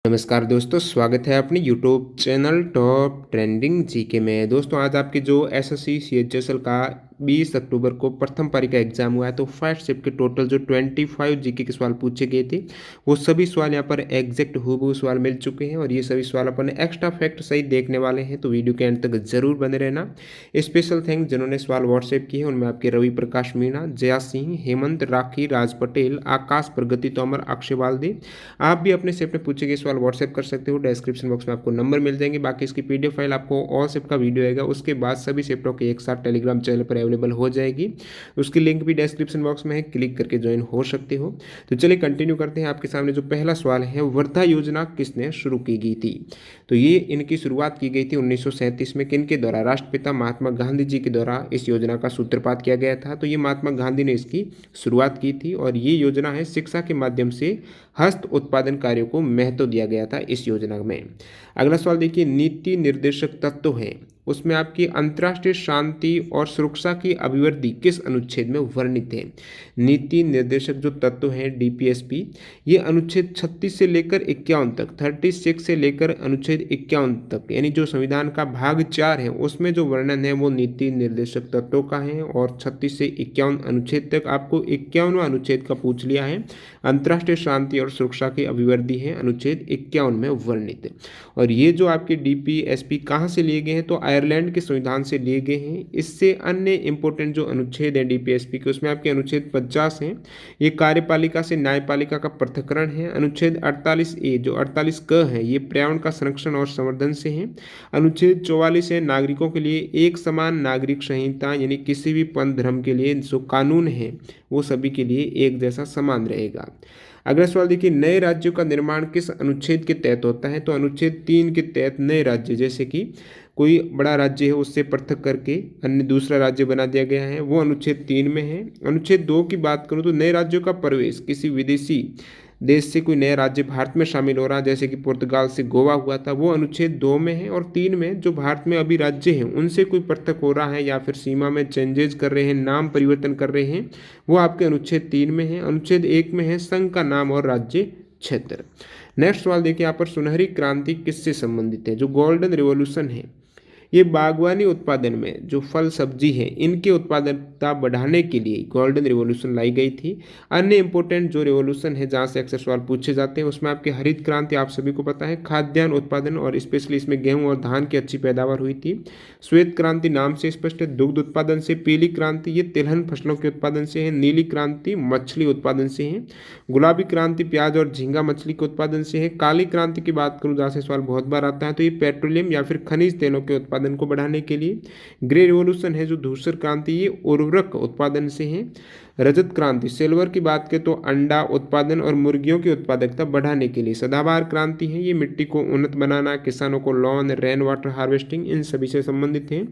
नमस्कार दोस्तों, स्वागत है अपनी YouTube channel top trending GK में। दोस्तों आज आपके जो एसएससी सीएचएसएल का 20 अक्टूबर को प्रथम पारी का एग्जाम हुआ है, तो फर्स्ट शिफ्ट के टोटल जो 25 जीके के सवाल पूछे गए थे, वो सभी सवाल यहाँ पर एग्जैक्ट हूबहू सवाल मिल चुके हैं। और ये सभी सवाल अपन एक्स्ट्रा फैक्ट सही देखने वाले हैं, तो वीडियो के एंड तक जरूर बने रहना। स्पेशल थैंक जिन्होंने सवाल व्हाट्सएप किए हैं, उनमें आपके रवि प्रकाश मीणा, जया सिंह, हेमंत राखी, राज पटेल, आकाश प्रगति तोमर, अक्षय वाल्दे। आप भी अपने शिफ्ट में पूछे गए सवाल व्हाट्सएप कर सकते हो। डिस्क्रिप्शन बॉक्स में आपको नंबर मिल जाएंगे। बाकी इसकी पीडीएफ फाइल आपको ऑल शिफ्ट का वीडियो आएगा, उसके बाद सभी शिफ्टों के एक साथ टेलीग्राम चैनल पर अवेलेबल हो जाएगी। उसकी लिंक भी डिस्क्रिप्शन बॉक्स में है, क्लिक करके ज्वाइन हो सकते हो। तो चलिए कंटिन्यू करते हैं। आपके सामने जो पहला सवाल है, वर्धा योजना किसने शुरू की गई थी? तो ये इनकी शुरुआत की गई थी 1937 में। किनके द्वारा? राष्ट्रपिता महात्मा गांधी जी के द्वारा इस योजना का सूत्रपात किया गया था। तो ये महात्मा गांधी ने इसकी शुरुआत की थी। और ये योजना है शिक्षा के माध्यम से हस्त उत्पादन कार्यों को महत्व दिया गया था इस योजना में। अगला सवाल देखिए, नीति निर्देशक तत्व है, उसमें आपकी अंतर्राष्ट्रीय शांति और सुरक्षा की अभिवृद्धि किस अनुच्छेद में वर्णित है? नीति निर्देशक जो तत्व है डीपीएसपी, ये अनुच्छेद 36 से लेकर 51 तक, 36 से लेकर अनुच्छेद 51 तक, यानी जो संविधान का भाग 4 है उसमें जो वर्णन है वो नीति निर्देशक तत्वों का है। और 36 से 51 अनुच्छेद तक आपको 51वां अनुच्छेद का पूछ लिया है। अंतर्राष्ट्रीय शांति और सुरक्षा की अभिवृद्धि है अनुच्छेद 51 में वर्णित। और ये जो आपके डीपीएसपी कहाँ से लिए गए हैं? तो आयरलैंड के संविधान से लिए गए हैं। इससे अन्य इंपॉर्टेंट जो अनुच्छेद है डीपीएसपी के, उसमें आपके अनुच्छेद 50 है, ये कार्यपालिका से न्यायपालिका का पृथक्करण है। अनुच्छेद 48A जो 48 क है, ये पर्यावरण का संरक्षण और संवर्धन से है। अनुच्छेद 44 है, नागरिकों के लिए एक समान नागरिक संहिता, यानी किसी भी पंथ धर्म के लिए जो कानून है वो सभी के लिए एक जैसा समान रहेगा। अगला सवाल देखिए, नए राज्यों का निर्माण किस अनुच्छेद के तहत होता है? तो अनुच्छेद 3 के तहत नए राज्य, जैसे कि कोई बड़ा राज्य है उससे पृथक करके अन्य दूसरा राज्य बना दिया गया है, वो अनुच्छेद 3 में है। अनुच्छेद 2 की बात करूँ तो नए राज्यों का प्रवेश किसी विदेशी देश से कोई नया राज्य भारत में शामिल हो रहा है, जैसे कि पुर्तगाल से गोवा हुआ था, वो अनुच्छेद 2 में है। और 3 में जो भारत में अभी राज्य हैं उनसे कोई पृथक हो रहा है या फिर सीमा में चेंजेस कर रहे हैं, नाम परिवर्तन कर रहे हैं, वो आपके अनुच्छेद 3 में है। अनुच्छेद 1 में है संघ का नाम और राज्य क्षेत्र। नेक्स्ट सवाल देखिए यहाँ पर, सुनहरी क्रांति किससे संबंधित है? जो गोल्डन रिवॉल्यूशन है, ये बागवानी उत्पादन में जो फल सब्जी है इनकी उत्पादकता बढ़ाने के लिए गोल्डन रिवॉल्यूशन लाई गई थी। अन्य इंपॉर्टेंट जो रिवॉल्यूशन है जहाँ से अक्सर सवाल पूछे जाते हैं, उसमें आपकी हरित क्रांति आप सभी को पता है, खाद्यान्न उत्पादन और स्पेशली इसमें गेहूं और धान की अच्छी पैदावार हुई थी। श्वेत क्रांति नाम से स्पष्ट है, दुग्ध उत्पादन से। पीली क्रांति ये तिलहन फसलों के उत्पादन से है। नीली क्रांति मछली उत्पादन से है। गुलाबी क्रांति प्याज और झींगा मछली के उत्पादन से है। काली क्रांति की बात करूँ जहाँ से सवाल बहुत बार आता है, तो ये पेट्रोलियम या फिर खनिज तेलों के उत्पादन को बढ़ाने के लिए। ग्रे रिवॉल्यूशन है जो धूसर क्रांति, ये उर्वरक उत्पादन से है। रजत क्रांति सिल्वर की बात करें तो अंडा उत्पादन और मुर्गियों की उत्पादकता बढ़ाने के लिए। सदाबहार क्रांति है, ये मिट्टी को उन्नत बनाना, किसानों को लोन, रेन वाटर हार्वेस्टिंग, इन सभी से संबंधित है।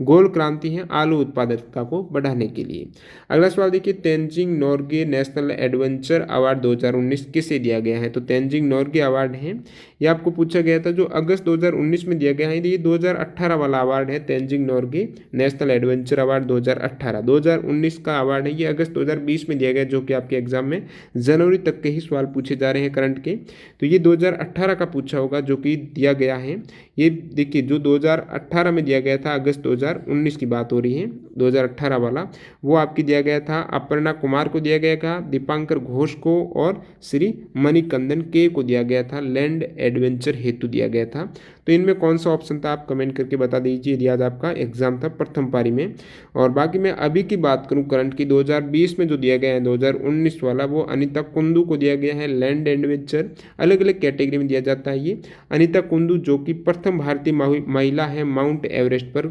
गोल क्रांति है, आलू उत्पादकता को बढ़ाने के लिए। अगला सवाल देखिए, Tenzing Norgay national adventure award 2019 किसे दिया गया है? तो तेंजिंग नोर्गे अवार्ड है, ये आपको पूछा गया था, जो अगस्त 2019 में दिया गया है। ये 2018 वाला अवार्ड है, Tenzing Norgay national adventure award 2018। 2019 का अवार्ड है, ये अगस्त 2020 में दिया गया, जो कि आपके एग्जाम में जनवरी तक के ही सवाल पूछे जा रहे हैं करंट के। तो ये 2018 का पूछा होगा जो कि दिया गया है। ये देखिए जो 2018 में दिया गया था, अगस्त 2019 की बात हो रही है, 2018 वाला वो आपकी दिया गया था, अपर्णा कुमार को दिया गया था, दीपांकर घोष को और श्री मणिकंदन के को दिया गया था, लैंड एडवेंचर हेतु दिया गया था। तो इनमें कौन सा ऑप्शन था आप कमेंट करके बता दीजिए, यदि आज आपका एग्जाम था प्रथम पारी में। और बाकी मैं अभी की बात करूं करंट की, 2020 में जो दिया गया है 2019 वाला, वो अनीता कुंदू को दिया गया है, लैंड एडवेंचर। अलग अलग कैटेगरी में दिया जाता है ये। अनीता कुंदू जो कि प्रथम भारतीय महिला है माउंट एवरेस्ट पर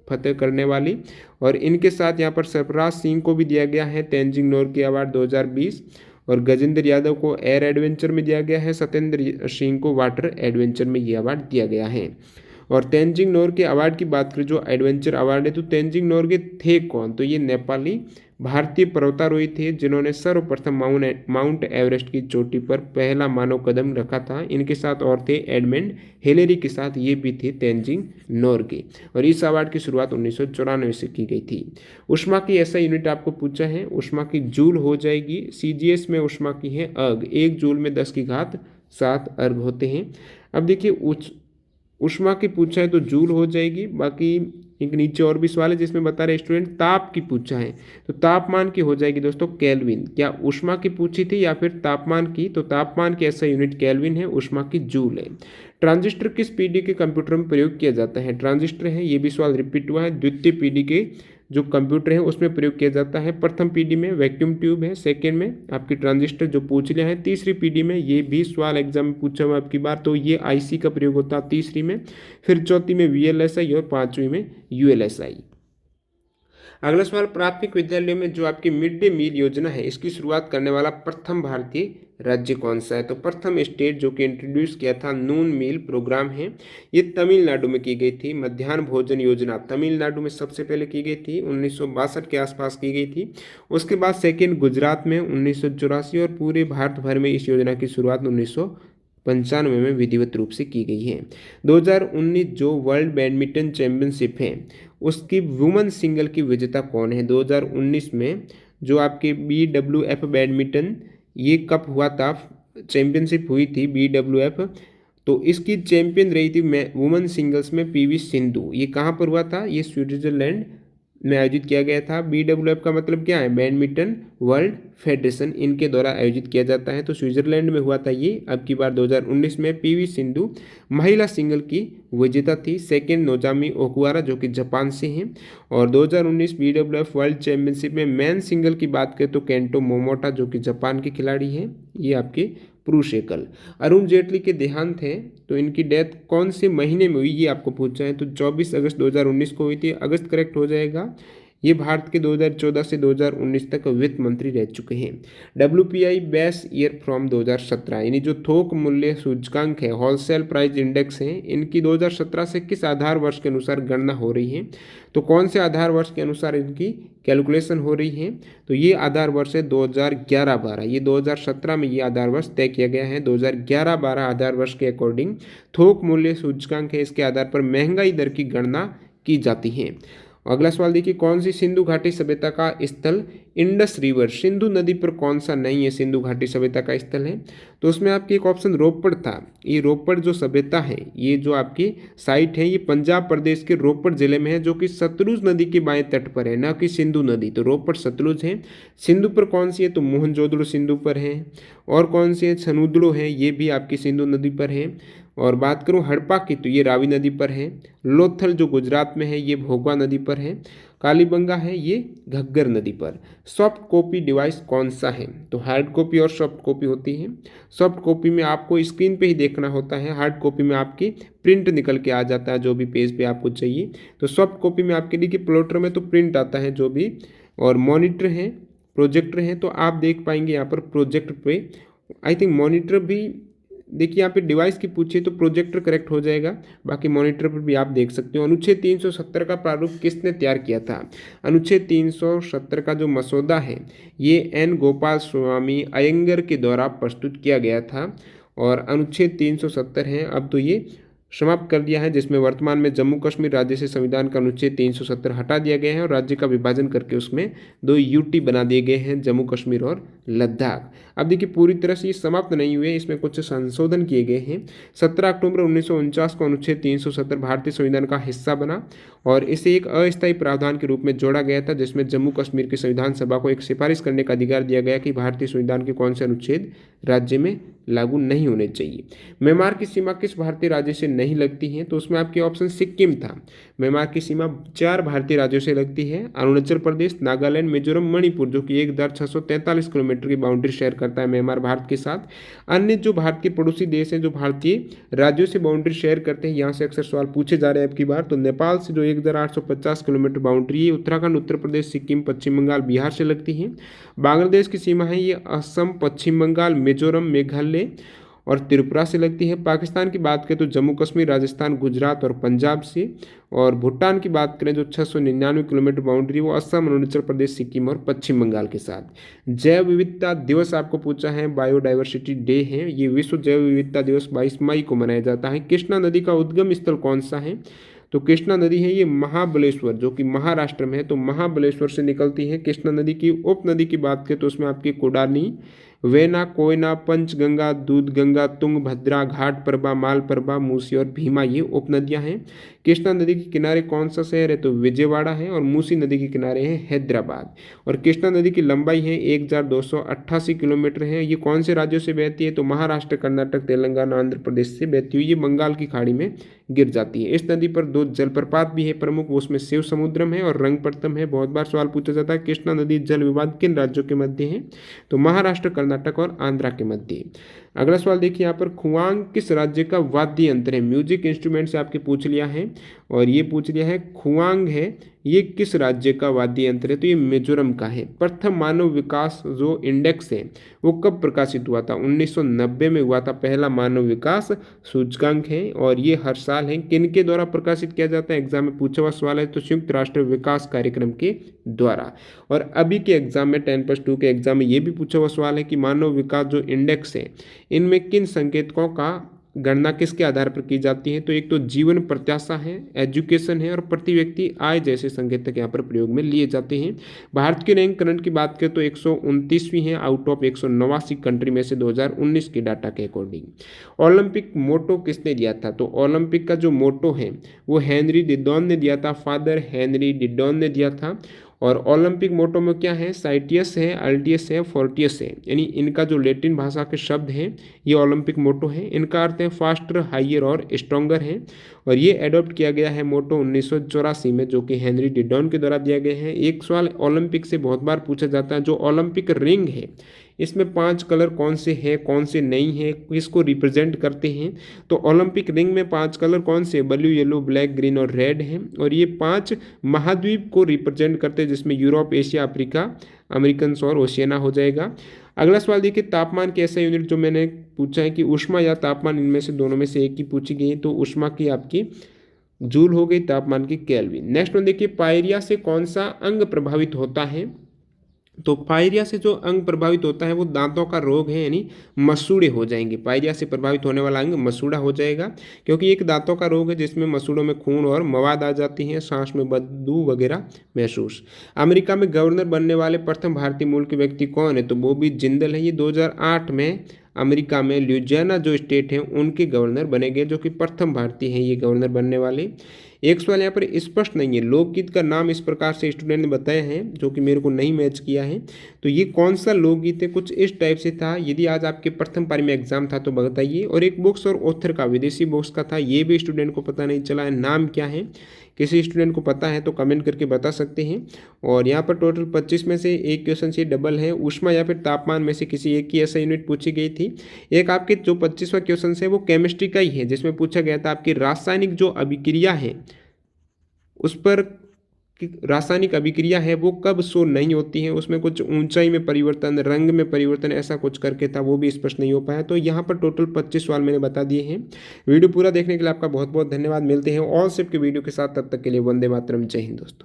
फतेह करने वाली। और इनके साथ यहाँ पर सरफराज सिंह को भी दिया गया है तेंजिंग नोर्गे अवार्ड 2020। और गजेंद्र यादव को एयर एडवेंचर में दिया गया है, सत्येंद्र सिंह को वाटर एडवेंचर में ये अवार्ड दिया गया है। और तेंजिंग नोर्गे अवार्ड की बात करें जो एडवेंचर अवार्ड है, तो तेंजिंग नोर्गे थे कौन? तो ये नेपाली भारतीय पर्वतारोही थे जिन्होंने सर्वप्रथम माउंट एवरेस्ट की चोटी पर पहला मानव कदम रखा था। इनके साथ और थे एडमंड हिलेरी के साथ, ये भी थे तेंजिंग नोर्गे। और इस अवार्ड की शुरुआत 1994 से की गई थी। ऊष्मा की ऐसा यूनिट आपको पूछा है, ऊष्मा की जूल हो जाएगी। सीजीएस में ऊष्मा की है अग, 1 जूल में 10 की घात 7 अर्घ होते हैं। अब देखिए ऊष्मा की पूछा है तो जूल हो जाएगी। बाकी एक नीचे और भी सवाल है जिसमें बता रहे स्टूडेंट ताप की पूछा है तो तापमान की हो जाएगी दोस्तों केल्विन। क्या ऊष्मा की पूछी थी या फिर तापमान की, तो तापमान की ऐसा यूनिट केल्विन है, ऊष्मा की जूल है। ट्रांजिस्टर किस पीढ़ी के कंप्यूटर में प्रयोग किया जाता है? ट्रांजिस्टर है, ये भी सवाल रिपीट हुआ है, द्वितीय पीढ़ी के जो कंप्यूटर है उसमें प्रयोग किया जाता है। प्रथम पीढ़ी में वैक्यूम ट्यूब है, सेकेंड में आपकी ट्रांजिस्टर जो पूछ लिया है। तीसरी पीढ़ी में ये भी सवाल एग्जाम में पूछा हुआ आपकी बार, तो ये आईसी का प्रयोग होता है तीसरी में, फिर चौथी में वीएलएसआई और पांचवी में यूएलएसआई। अगला सवाल, प्राथमिक विद्यालयों में जो आपकी मिड डे मील योजना है इसकी शुरुआत करने वाला प्रथम भारतीय राज्य कौन सा है? तो प्रथम स्टेट जो कि इंट्रोड्यूस किया था नून मील प्रोग्राम है, ये तमिलनाडु में की गई थी। मध्याह्न भोजन योजना तमिलनाडु में सबसे पहले की गई थी, 1962 के आसपास की गई थी। उसके बाद सेकेंड गुजरात में 1984 और पूरे भारत भर में इस योजना की शुरुआत 1995 में विधिवत रूप से की गई है। 2019 जो वर्ल्ड बैडमिंटन चैंपियनशिप है उसकी वुमेन सिंगल की विजेता कौन है? 2019 में जो आपके BWF बैडमिंटन ये कप हुआ था, चैंपियनशिप हुई थी BWF, तो इसकी चैंपियन रही थी वुमेन सिंगल्स में PV सिंधु। ये कहाँ पर हुआ था? ये स्विट्जरलैंड में आयोजित किया गया था। BWF का मतलब क्या है? बैडमिंटन वर्ल्ड फेडरेशन, इनके द्वारा आयोजित किया जाता है, तो स्विट्जरलैंड में हुआ था ये। अब की बार 2019 में PV सिंधु महिला सिंगल की विजेता थी। सेकेंड नोजामी ओकुहारा जो कि जापान से हैं। और 2019 BWF वर्ल्ड चैंपियनशिप में मैन सिंगल की बात करें तो केंटो मोमोटा जो कि जापान के खिलाड़ी हैं, ये आपके पुरुष एकल। अरुण जेटली के देहांत है तो इनकी डेथ कौन से महीने में हुई ये आपको पूछा है, तो 24 अगस्त 2019 को हुई थी। अगस्त करेक्ट हो जाएगा। ये भारत के 2014 से 2019 तक वित्त मंत्री रह चुके हैं। WPI बेस्ट ईयर फ्रॉम 2017, यानी जो थोक मूल्य सूचकांक है, होलसेल प्राइस इंडेक्स है, इनकी 2017 से किस आधार वर्ष के अनुसार गणना हो रही है? तो कौन से आधार वर्ष के अनुसार इनकी कैलकुलेशन हो रही है? तो ये आधार वर्ष है 2011-12। ये 2017 में ये आधार वर्ष तय किया गया है। 2011-12 आधार वर्ष के अकॉर्डिंग थोक मूल्य सूचकांक है, इसके आधार पर महंगाई दर की गणना की जाती है। अगला सवाल देखिए, कौन सी सिंधु घाटी सभ्यता का स्थल इंडस रिवर सिंधु नदी पर कौन सा नहीं है सिंधु घाटी सभ्यता का स्थल है? तो उसमें आपकी एक ऑप्शन रोपड़ था। ये रोपड़ जो सभ्यता है, ये जो आपकी साइट है, ये पंजाब प्रदेश के रोपड़ जिले में है, जो कि सतलुज नदी के बाएं तट पर है, न कि सिंधु नदी। तो रोपड़ सतलुज है। सिंधु पर कौन सी है? तो मोहनजोदड़ो सिंधु पर है। और कौन सी है? सनुद्रो है, ये भी आपकी सिंधु नदी पर है। और बात करूं हड़प्पा की तो ये रावी नदी पर है। लोथल जो गुजरात में है ये भोगवा नदी पर है। कालीबंगा है ये घग्गर नदी पर। सॉफ्ट कॉपी डिवाइस कौन सा है? तो हार्ड कॉपी और सॉफ्ट कॉपी होती है। सॉफ्ट कॉपी में आपको स्क्रीन पे ही देखना होता है, हार्ड कॉपी में आपकी प्रिंट निकल के आ जाता है जो भी पेज पे आपको चाहिए। तो सॉफ्ट कॉपी में आपके लिए कि प्लॉटर में तो प्रिंट आता है जो भी, और मॉनिटर है, प्रोजेक्टर है, तो आप देख पाएंगे यहाँ पर प्रोजेक्टर पे। आई थिंक मॉनिटर भी देखिए, यहाँ पे डिवाइस की पूछिए तो प्रोजेक्टर करेक्ट हो जाएगा, बाकी मॉनिटर पर भी आप देख सकते हो। अनुच्छेद 370 का प्रारूप किसने तैयार किया था? अनुच्छेद 370 का जो मसौदा है ये N गोपाल स्वामी अयंगर के द्वारा प्रस्तुत किया गया था। और अनुच्छेद 370 है, अब तो ये समाप्त कर दिया है, जिसमें वर्तमान में जम्मू कश्मीर राज्य से संविधान का अनुच्छेद 370 हटा दिया गया है और राज्य का विभाजन करके उसमें 2 यूटी बना दिए गए हैं, जम्मू कश्मीर और लद्दाख। अब देखिए, पूरी तरह से ये समाप्त नहीं हुए, इसमें कुछ संशोधन किए गए हैं। 17 अक्टूबर 1949 को अनुच्छेद 370 भारतीय संविधान का हिस्सा बना और इसे एक अस्थायी प्रावधान के रूप में जोड़ा गया था, जिसमें जम्मू कश्मीर की संविधान सभा को एक सिफारिश करने का अधिकार दिया गया कि भारतीय संविधान के कौन से अनुच्छेद राज्य में लागू नहीं होने चाहिए। म्यांमार की सीमा किस भारतीय राज्य से नहीं लगती है? तो उसमें आपके ऑप्शन सिक्किम था। म्यांमार की सीमा 4 भारतीय राज्यों से लगती है, अरुणाचल प्रदेश, नागालैंड, मिजोरम, मणिपुर, जो कि 1643 किलोमीटर की बाउंड्री शेयर करता है म्यांमार भारत के साथ। अन्य जो भारत के पड़ोसी देश हैं जो भारतीय राज्यों से बाउंड्री शेयर करते हैं, यहाँ से अक्सर सवाल पूछे जा रहे हैं अब की बार, तो नेपाल से जो 1850 किलोमीटर बाउंड्री है, उत्तराखंड, उत्तर प्रदेश, सिक्किम, पश्चिम बंगाल, बिहार से लगती है। बांग्लादेश की सीमा है ये असम, पश्चिम बंगाल, मिजोरम, मेघालय और त्रिपुरा से लगती है। पाकिस्तान की बात करें तो जम्मू कश्मीर, राजस्थान, गुजरात और पंजाब से। और भूटान की बात करें जो 699 किलोमीटर बाउंड्री, वो असम, अरुणाचल प्रदेश, सिक्किम और पश्चिम बंगाल के साथ। जैव विविधता दिवस आपको पूछा है, बायोडाइवर्सिटी डे है, ये विश्व जैव विविधता दिवस 22 मई को मनाया जाता है। कृष्णा नदी का उद्गम स्थल कौन सा है? तो कृष्णा नदी है ये महाबलेश्वर, जो कि महाराष्ट्र में है, तो महाबलेश्वर से निकलती है। कृष्णा नदी की उप नदी की बात करें तो उसमें आपकी कोडानी वेना, कोयना, पंचगंगा, दूधगंगा, तुंगभद्रा, घाटप्रभा, मालप्रभा, मूसी और भीमा ये उपनदियां हैं। कृष्णा नदी के किनारे कौन सा शहर है? तो विजयवाड़ा है। और मूसी नदी के किनारे है हैदराबाद। और कृष्णा नदी की लंबाई है 1288 किलोमीटर है। ये कौन से राज्यों से बहती है? तो महाराष्ट्र, कर्नाटक, तेलंगाना, आंध्र प्रदेश से बहती हुई ये बंगाल की खाड़ी में गिर जाती है। इस नदी पर दो जलप्रपात भी है प्रमुख, उसमें शिव समुद्रम है और रंगपट्टनम है। बहुत बार सवाल पूछा जाता है कृष्णा नदी जल विवाद किन राज्यों के मध्य है? तो महाराष्ट्र, कर्नाटक और आंध्रा के मध्य। अगला सवाल देखिए यहाँ पर, खुआंग किस राज्य का वाद्य यंत्र है? म्यूजिक इंस्ट्रूमेंट से आपके पूछ लिया है। और ये पूछ लिया है खुआंग है ये किस राज्य का वाद्य यंत्र है? तो ये मिजोरम का है। प्रथम मानव विकास जो इंडेक्स है वो कब प्रकाशित हुआ था? 1990 में हुआ था पहला मानव विकास सूचकांक है। और ये हर साल है। किन के द्वारा प्रकाशित किया जाता है? एग्जाम में पूछा हुआ सवाल है। तो संयुक्त राष्ट्र विकास कार्यक्रम के द्वारा। और अभी के एग्जाम में 10+2 के एग्जाम में ये भी पूछा हुआ सवाल है कि मानव विकास जो इंडेक्स है इनमें किन संकेतकों का गणना किसके आधार पर की जाती है? तो एक तो जीवन प्रत्याशा है, एजुकेशन है और प्रति व्यक्ति आय जैसे संकेतक यहाँ पर प्रयोग में लिए जाते हैं। भारत की रैंक करंट की बात करें तो 129वीं है आउट ऑफ 189 कंट्री में से 2019 के डाटा के अकॉर्डिंग। ओलंपिक मोटो किसने दिया था? तो ओलंपिक का जो मोटो है वो हेनरी डिडॉन ने दिया था, फादर हेनरी डिडॉन ने दिया था। और ओलंपिक मोटो में क्या है? साइटियस है, अल्टियस है, फोर्टियस है। यानी इनका जो लैटिन भाषा के शब्द हैं ये ओलंपिक मोटो है। इनका अर्थ है फास्टर, हाइयर और स्ट्रॉन्गर है। और ये एडॉप्ट किया गया है मोटो 1984 में, जो कि हेनरी डिडॉन के द्वारा दिया गया है। एक सवाल ओलंपिक से बहुत बार पूछा जाता है, जो ओलंपिक रिंग है इसमें 5 कलर कौन से हैं, कौन से नहीं है, किसको रिप्रेजेंट करते हैं? तो ओलंपिक रिंग में 5 कलर कौन से? ब्लू, येलो, ब्लैक, ग्रीन और रेड हैं। और ये 5 महाद्वीप को रिप्रेजेंट करते हैं, जिसमें यूरोप, एशिया, अफ्रीका, अमेरिकन और ओशियाना हो जाएगा। अगला सवाल देखिए, तापमान की ऐसा यूनिट जो मैंने पूछा है कि ऊष्मा या तापमान, इनमें से दोनों में से एक की पूछी गई। तो ऊष्मा की आपकी जूल हो गई, तापमान की केल्विन। नेक्स्ट वन देखिए, पायरिया से कौन सा अंग प्रभावित होता है? तो पायरिया से जो अंग प्रभावित होता है वो दांतों का रोग है, यानी मसूड़े हो जाएंगे। पायरिया से प्रभावित होने वाला अंग मसूड़ा हो जाएगा, क्योंकि एक दांतों का रोग है जिसमें मसूड़ों में खून और मवाद आ जाती हैं, सांस में बदबू वगैरह महसूस। अमेरिका में गवर्नर बनने वाले प्रथम भारतीय मूल के व्यक्ति कौन है? तो बॉबी जिंदल है। ये 2008 में अमेरिका में लुइजियाना जो स्टेट है उनके गवर्नर बने गए, जो कि प्रथम भारतीय हैं ये गवर्नर बनने वाले। एक सवाल यहाँ पर स्पष्ट नहीं है, लोकगीत का नाम इस प्रकार से स्टूडेंट ने बताया है जो कि मेरे को नहीं मैच किया है। तो ये कौन सा लोकगीत है? कुछ इस टाइप से था। यदि आज आपके प्रथम पारी में एग्जाम था तो बताइए। और एक बुक्स और ऑथर का विदेशी बुक्स का था, ये भी स्टूडेंट को पता नहीं चला है। नाम क्या है? किसी स्टूडेंट को पता है तो कमेंट करके बता सकते हैं। और यहाँ पर टोटल 25 में से एक क्वेश्चन से डबल है। ऊष्मा या फिर तापमान में से किसी एक की ऐसा यूनिट पूछी गई थी। एक आपके जो 25वां क्वेश्चन है वो केमिस्ट्री का ही है, जिसमें पूछा गया था आपकी रासायनिक जो अभिक्रिया है उस पर रासायनिक अभिक्रिया है वो कब शो नहीं होती है, उसमें कुछ ऊंचाई में परिवर्तन, रंग में परिवर्तन, ऐसा कुछ करके था, वो भी स्पष्ट नहीं हो पाया। तो यहाँ पर टोटल 25 सवाल मैंने बता दिए हैं। वीडियो पूरा देखने के लिए आपका बहुत बहुत धन्यवाद। मिलते हैं और सिर्फ के वीडियो के साथ, तब तक के लिए वंदे मातरम, जय हिंद दोस्तों।